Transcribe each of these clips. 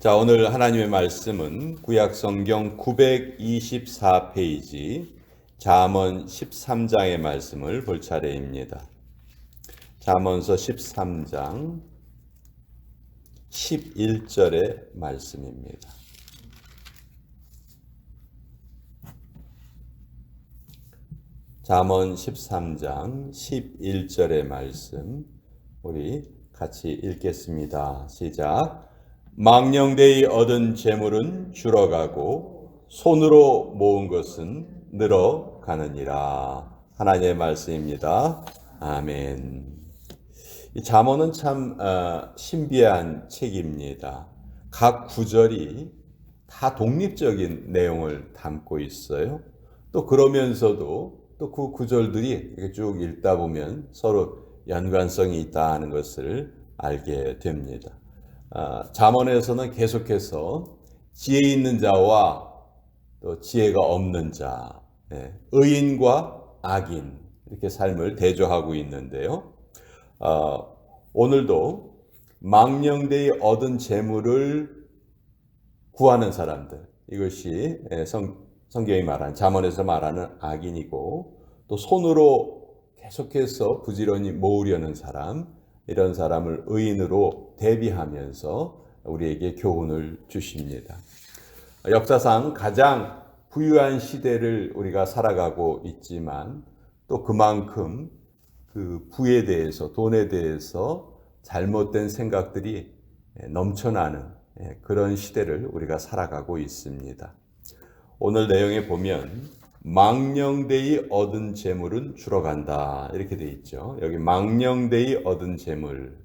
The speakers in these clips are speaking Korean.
자, 오늘 하나님의 말씀은 구약성경 924페이지 잠언 13장의 말씀을 볼 차례입니다. 잠언서 13장 11절의 말씀입니다. 잠언 13장 11절의 말씀 우리 같이 읽겠습니다. 시작. 망령되이 얻은 재물은 줄어가고 손으로 모은 것은 늘어가느니라. 하나님의 말씀입니다. 아멘. 이 잠언은 참 신비한 책입니다. 각 구절이 다 독립적인 내용을 담고 있어요. 또 그러면서도 또 그 구절들이 이렇게 쭉 읽다 보면 서로 연관성이 있다는 것을 알게 됩니다. 잠언에서는 계속해서 지혜 있는 자와 또 지혜가 없는 자, 의인과 악인 이렇게 삶을 대조하고 있는데요. 오늘도 망령되이 얻은 재물을 구하는 사람들, 이것이 성경이 말하는 잠언에서 말하는 악인이고, 또 손으로 계속해서 부지런히 모으려는 사람, 이런 사람을 의인으로 대비하면서 우리에게 교훈을 주십니다. 역사상 가장 부유한 시대를 우리가 살아가고 있지만 또 그만큼 그 부에 대해서, 돈에 대해서 잘못된 생각들이 넘쳐나는 그런 시대를 우리가 살아가고 있습니다. 오늘 내용에 보면 망령되이 얻은 재물은 줄어간다 이렇게 돼 있죠. 여기 망령되이 얻은 재물,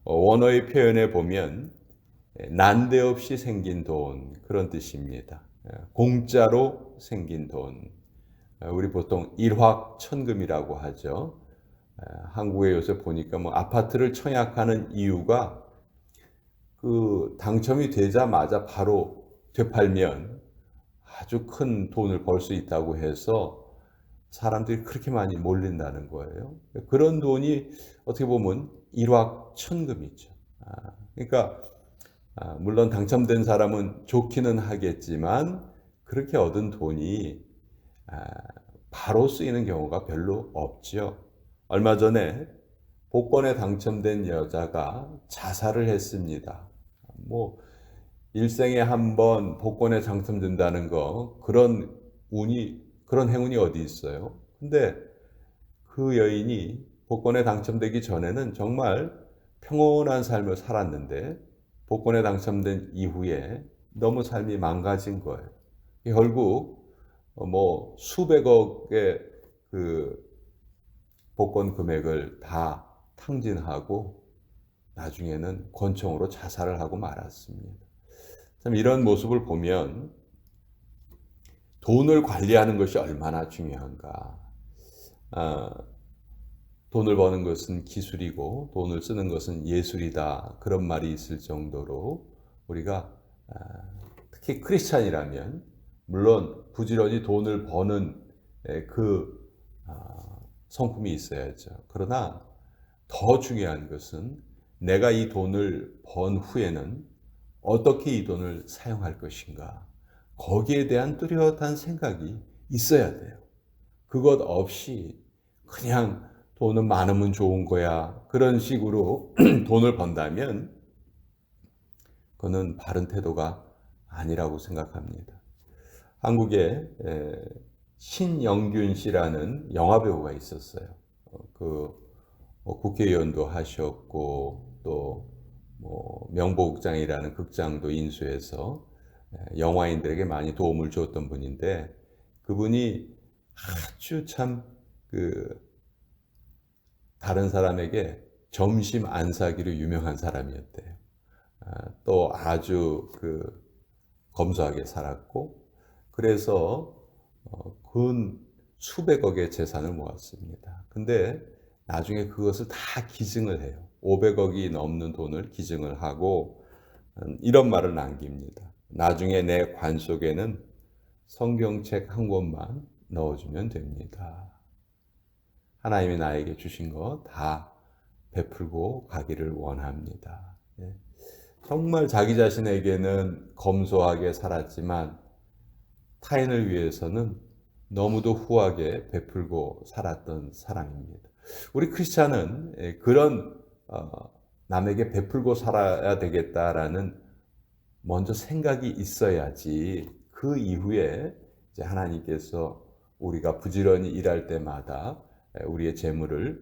원어의 표현에 보면 난데없이 생긴 돈, 그런 뜻입니다. 공짜로 생긴 돈, 우리 보통 일확천금이라고 하죠. 한국에 요새 보니까 뭐 아파트를 청약하는 이유가 그 당첨이 되자마자 바로 되팔면 아주 큰 돈을 벌 수 있다고 해서 사람들이 그렇게 많이 몰린다는 거예요. 그런 돈이 어떻게 보면 일확천금이죠. 그러니까 물론 당첨된 사람은 좋기는 하겠지만 그렇게 얻은 돈이 바로 쓰이는 경우가 별로 없죠. 얼마 전에 복권에 당첨된 여자가 자살을 했습니다. 뭐 일생에 한 번 복권에 당첨된다는 거, 그런 행운이 어디 있어요? 근데 그 여인이 복권에 당첨되기 전에는 정말 평온한 삶을 살았는데 복권에 당첨된 이후에 너무 삶이 망가진 거예요. 결국 뭐 수백억의 그 복권 금액을 다 탕진하고 나중에는 권총으로 자살을 하고 말았습니다. 참 이런 모습을 보면 돈을 관리하는 것이 얼마나 중요한가. 돈을 버는 것은 기술이고 돈을 쓰는 것은 예술이다. 그런 말이 있을 정도로 우리가 특히 크리스찬이라면 물론 부지런히 돈을 버는 그 성품이 있어야죠. 그러나 더 중요한 것은 내가 이 돈을 번 후에는 어떻게 이 돈을 사용할 것인가, 거기에 대한 뚜렷한 생각이 있어야 돼요. 그것 없이 그냥 돈은 많으면 좋은 거야, 그런 식으로 돈을 번다면 그거는 바른 태도가 아니라고 생각합니다. 한국에 신영균 씨라는 영화배우가 있었어요. 국회의원도 하셨고 또 명보극장이라는 극장도 인수해서 영화인들에게 많이 도움을 줬던 분인데, 그분이 아주 참 다른 사람에게 점심 안 사기로 유명한 사람이었대요. 또 아주 검소하게 살았고, 그래서 근 수백억의 재산을 모았습니다. 근데 나중에 그것을 다 기증을 해요. 500억이 넘는 돈을 기증을 하고 이런 말을 남깁니다. 나중에 내 관 속에는 성경책 한 권만 넣어주면 됩니다. 하나님이 나에게 주신 거 다 베풀고 가기를 원합니다. 정말 자기 자신에게는 검소하게 살았지만 타인을 위해서는 너무도 후하게 베풀고 살았던 사람입니다. 우리 크리스찬은 그런 남에게 베풀고 살아야 되겠다라는 먼저 생각이 있어야지 그 이후에 이제 하나님께서 우리가 부지런히 일할 때마다 우리의 재물을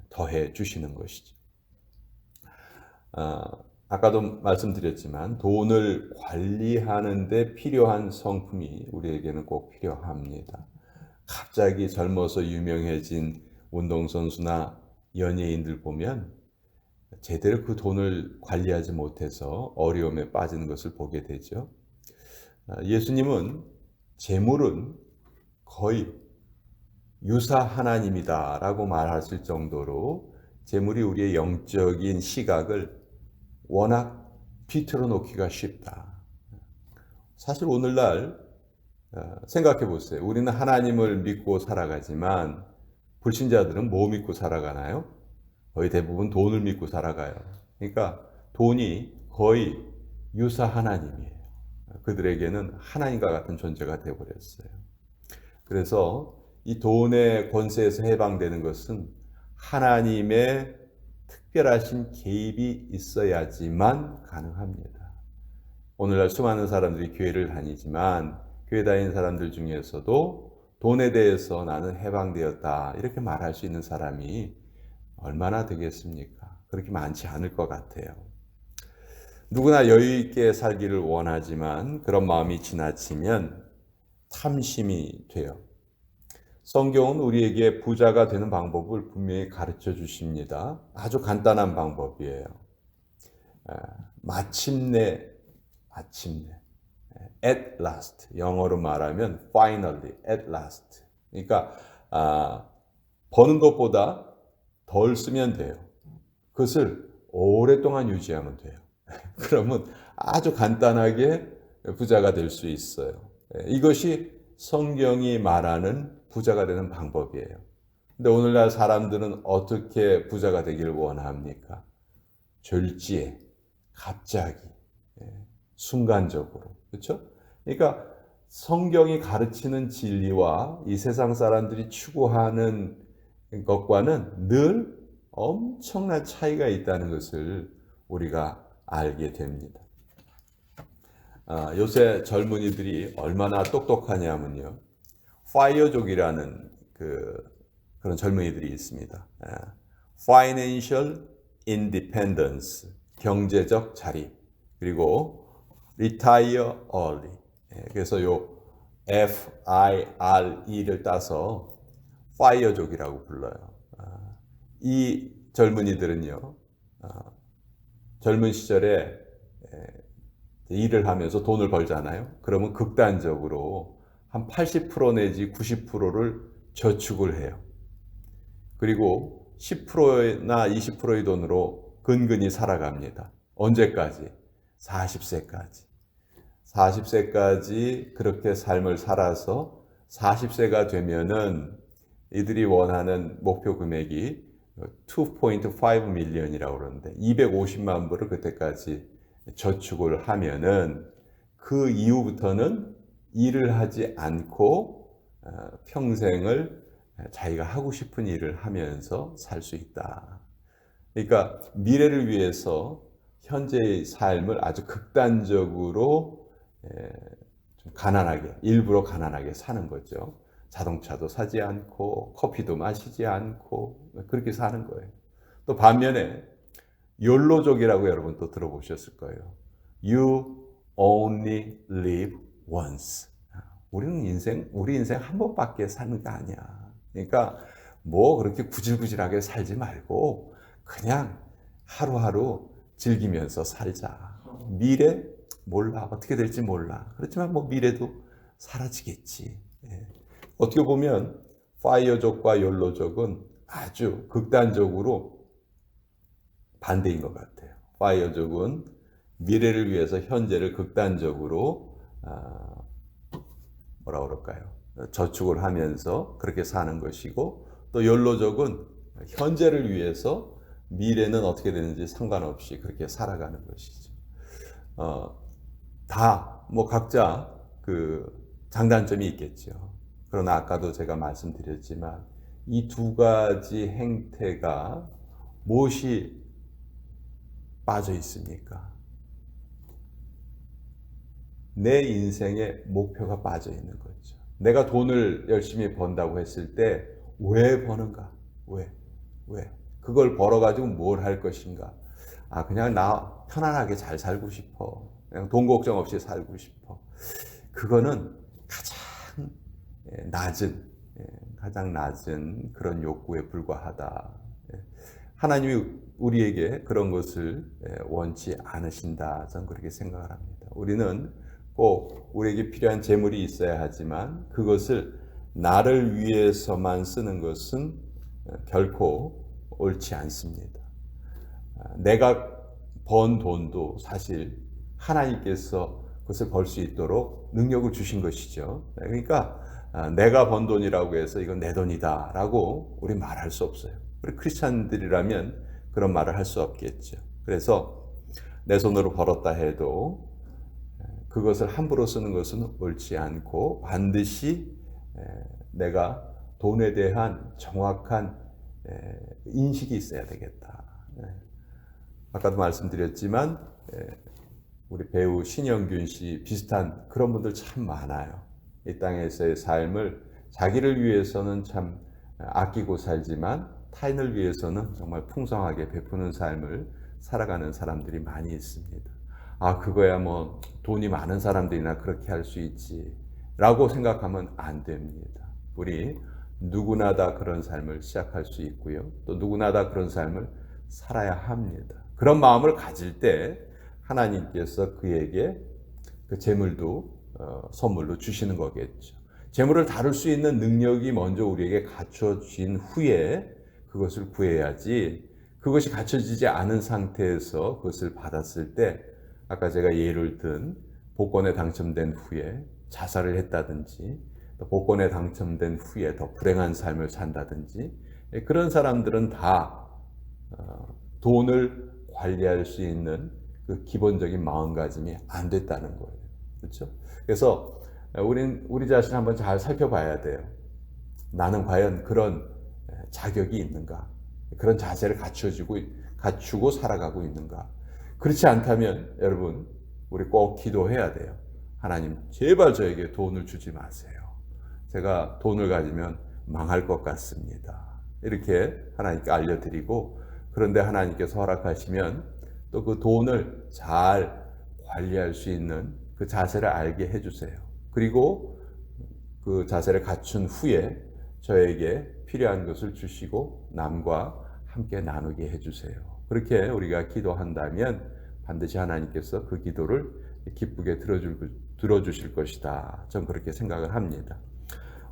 더해 주시는 것이죠. 아까도 말씀드렸지만 돈을 관리하는 데 필요한 성품이 우리에게는 꼭 필요합니다. 갑자기 젊어서 유명해진 운동선수나 연예인들 보면 제대로 그 돈을 관리하지 못해서 어려움에 빠지는 것을 보게 되죠. 예수님은 재물은 거의 유사 하나님이다 라고 말하실 정도로 재물이 우리의 영적인 시각을 워낙 비틀어 놓기가 쉽다. 사실 오늘날 생각해 보세요. 우리는 하나님을 믿고 살아가지만 불신자들은 뭐 믿고 살아가나요? 거의 대부분 돈을 믿고 살아가요. 그러니까 돈이 거의 유사 하나님이에요. 그들에게는 하나님과 같은 존재가 되어버렸어요. 그래서 이 돈의 권세에서 해방되는 것은 하나님의 특별하신 개입이 있어야지만 가능합니다. 오늘날 수많은 사람들이 교회를 다니지만 교회 다니는 사람들 중에서도 돈에 대해서 나는 해방되었다 이렇게 말할 수 있는 사람이 얼마나 되겠습니까? 그렇게 많지 않을 것 같아요. 누구나 여유 있게 살기를 원하지만 그런 마음이 지나치면 탐심이 돼요. 성경은 우리에게 부자가 되는 방법을 분명히 가르쳐 주십니다. 아주 간단한 방법이에요. 마침내, at last. 영어로 말하면 finally, at last. 그러니까 버는 것보다 덜 쓰면 돼요. 그것을 오랫동안 유지하면 돼요. 그러면 아주 간단하게 부자가 될 수 있어요. 이것이 성경이 말하는 부자가 되는 방법이에요. 근데 오늘날 사람들은 어떻게 부자가 되기를 원합니까? 졸지에, 갑자기, 순간적으로. 그렇죠? 그러니까 성경이 가르치는 진리와 이 세상 사람들이 추구하는 것과는 늘 엄청난 차이가 있다는 것을 우리가 알게 됩니다. 요새 젊은이들이 얼마나 똑똑하냐면요. 파이어족이라는 그런 젊은이들이 있습니다. Financial Independence, 경제적 자립, 그리고 Retire Early. 그래서 요 FIRE를 따서 파이어족이라고 불러요. 이 젊은이들은요, 젊은 시절에 일을 하면서 돈을 벌잖아요. 그러면 극단적으로 한 80% 내지 90%를 저축을 해요. 그리고 10%나 20%의 돈으로 근근히 살아갑니다. 언제까지? 40세까지. 40세까지 그렇게 삶을 살아서 40세가 되면은 이들이 원하는 목표 금액이 2.5 밀리언이라고 그러는데 250만 불을 그때까지 저축을 하면은 그 이후부터는 일을 하지 않고 평생을 자기가 하고 싶은 일을 하면서 살 수 있다. 그러니까 미래를 위해서 현재의 삶을 아주 극단적으로 좀 가난하게, 일부러 가난하게 사는 거죠. 자동차도 사지 않고 커피도 마시지 않고 그렇게 사는 거예요. 또 반면에 욜로족이라고 여러분 또 들어보셨을 거예요. You only live once. 우리 인생 한 번밖에 사는 거 아니야. 그러니까 뭐 그렇게 구질구질하게 살지 말고 그냥 하루하루 즐기면서 살자. 미래 몰라. 어떻게 될지 몰라. 그렇지만 뭐 미래도 사라지겠지. 어떻게 보면 파이어족과 욜로족은 아주 극단적으로 반대인 것 같아요. 파이어족은 미래를 위해서 현재를 극단적으로 뭐라 그럴까요? 저축을 하면서 그렇게 사는 것이고, 또 욜로족은 현재를 위해서 미래는 어떻게 되는지 상관없이 그렇게 살아가는 것이죠. 다 뭐 각자 그 장단점이 있겠죠. 그러나 아까도 제가 말씀드렸지만 이 두 가지 행태가 무엇이 빠져 있습니까? 내 인생의 목표가 빠져 있는 거죠. 내가 돈을 열심히 번다고 했을 때 왜 버는가? 왜? 그걸 벌어가지고 뭘 할 것인가? 그냥 나 편안하게 잘 살고 싶어. 그냥 돈 걱정 없이 살고 싶어. 그거는 가장 낮은 그런 욕구에 불과하다. 하나님이 우리에게 그런 것을 원치 않으신다. 저는 그렇게 생각을 합니다. 우리는 꼭 우리에게 필요한 재물이 있어야 하지만 그것을 나를 위해서만 쓰는 것은 결코 옳지 않습니다. 내가 번 돈도 사실 하나님께서 그것을 벌 수 있도록 능력을 주신 것이죠. 그러니까 내가 번 돈이라고 해서 이건 내 돈이다 라고 우리 말할 수 없어요. 우리 크리스찬들이라면 그런 말을 할 수 없겠죠. 그래서 내 손으로 벌었다 해도 그것을 함부로 쓰는 것은 옳지 않고 반드시 내가 돈에 대한 정확한 인식이 있어야 되겠다. 아까도 말씀드렸지만 우리 배우 신영균 씨 비슷한 그런 분들 참 많아요. 이 땅에서의 삶을 자기를 위해서는 참 아끼고 살지만 타인을 위해서는 정말 풍성하게 베푸는 삶을 살아가는 사람들이 많이 있습니다. 그거야 뭐 돈이 많은 사람들이나 그렇게 할 수 있지 라고 생각하면 안 됩니다. 우리 누구나 다 그런 삶을 시작할 수 있고요. 또 누구나 다 그런 삶을 살아야 합니다. 그런 마음을 가질 때 하나님께서 그에게 그 재물도 선물로 주시는 거겠죠. 재물을 다룰 수 있는 능력이 먼저 우리에게 갖춰진 후에 그것을 구해야지, 그것이 갖춰지지 않은 상태에서 그것을 받았을 때 아까 제가 예를 든 복권에 당첨된 후에 자살을 했다든지 또 복권에 당첨된 후에 더 불행한 삶을 산다든지 그런 사람들은 다 돈을 관리할 수 있는 그 기본적인 마음가짐이 안 됐다는 거예요. 그렇죠? 그래서 우리 자신을 한번 잘 살펴봐야 돼요. 나는 과연 그런 자격이 있는가? 그런 자세를 갖추고 살아가고 있는가? 그렇지 않다면 여러분 우리 꼭 기도해야 돼요. 하나님 제발 저에게 돈을 주지 마세요. 제가 돈을 가지면 망할 것 같습니다. 이렇게 하나님께 알려드리고, 그런데 하나님께서 허락하시면 또 그 돈을 잘 관리할 수 있는 그 자세를 알게 해주세요. 그리고 그 자세를 갖춘 후에 저에게 필요한 것을 주시고 남과 함께 나누게 해주세요. 그렇게 우리가 기도한다면 반드시 하나님께서 그 기도를 기쁘게 들어주실 것이다. 전 그렇게 생각을 합니다.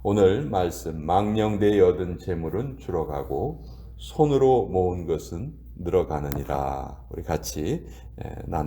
오늘 말씀, 망령되이 얻은 재물은 줄어가고 손으로 모은 것은 늘어가느니라. 우리 같이 나누